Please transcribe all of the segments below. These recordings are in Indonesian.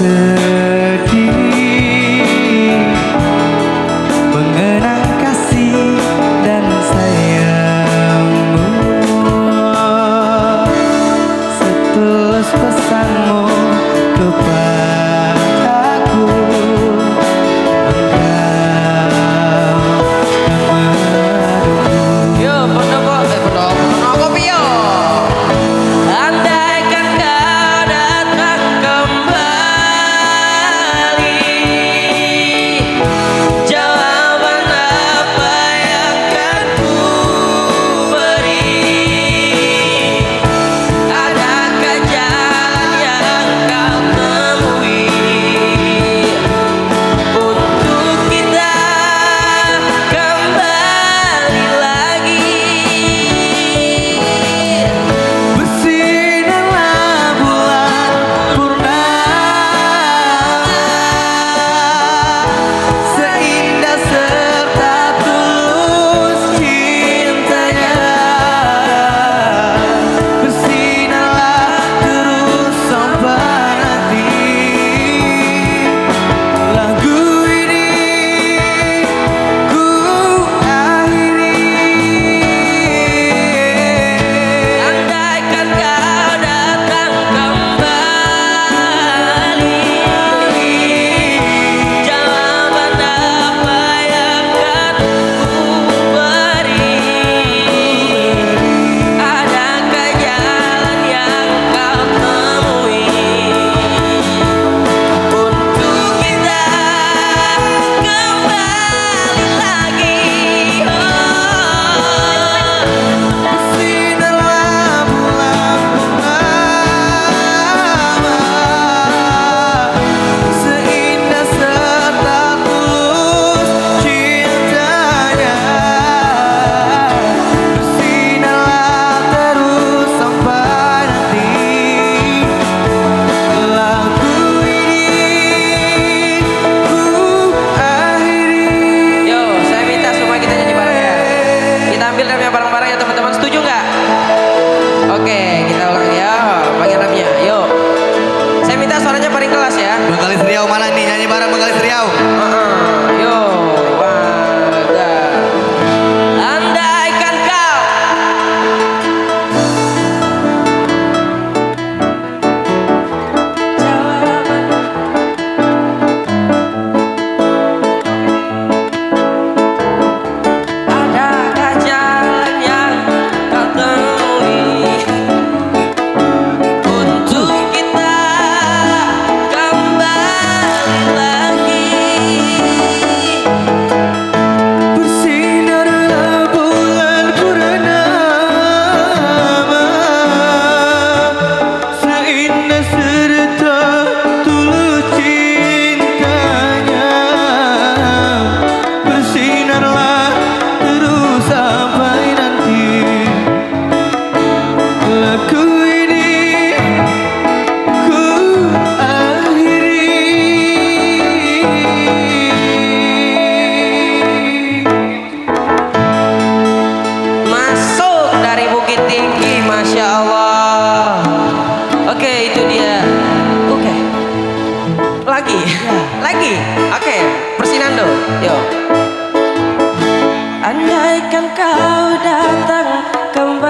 sedih mengenang kasih dan sayangmu, setulus pesanmu kepadaku. Andaikan kau datang kembali,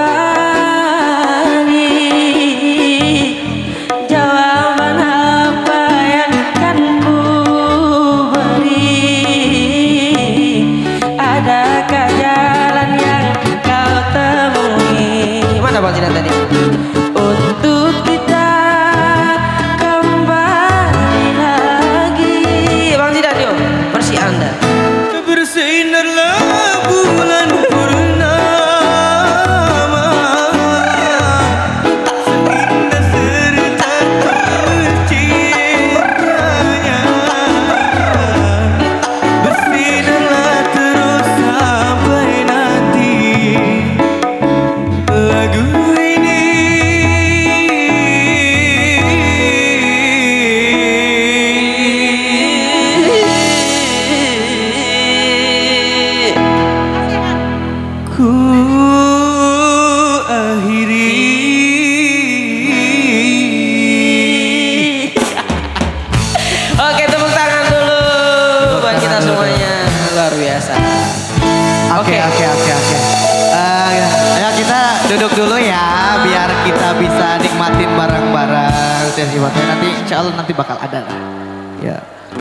jawaban apa yang akan ku beri? Adakah jalan yang kau temui? Mana Bang Zidan tadi? Untuk kita kembali lagi. Bang Zidan yuk, versi Anda. Bersinarlah bulan purnama, seindah serta cintanya. Bersinarlah terus sampai nanti. Lagu ini Oke. Ayo kita duduk dulu ya, biar kita bisa nikmatin bareng-bareng sesi fotonya nanti. Insya Allah nanti bakal ada lah. Ya.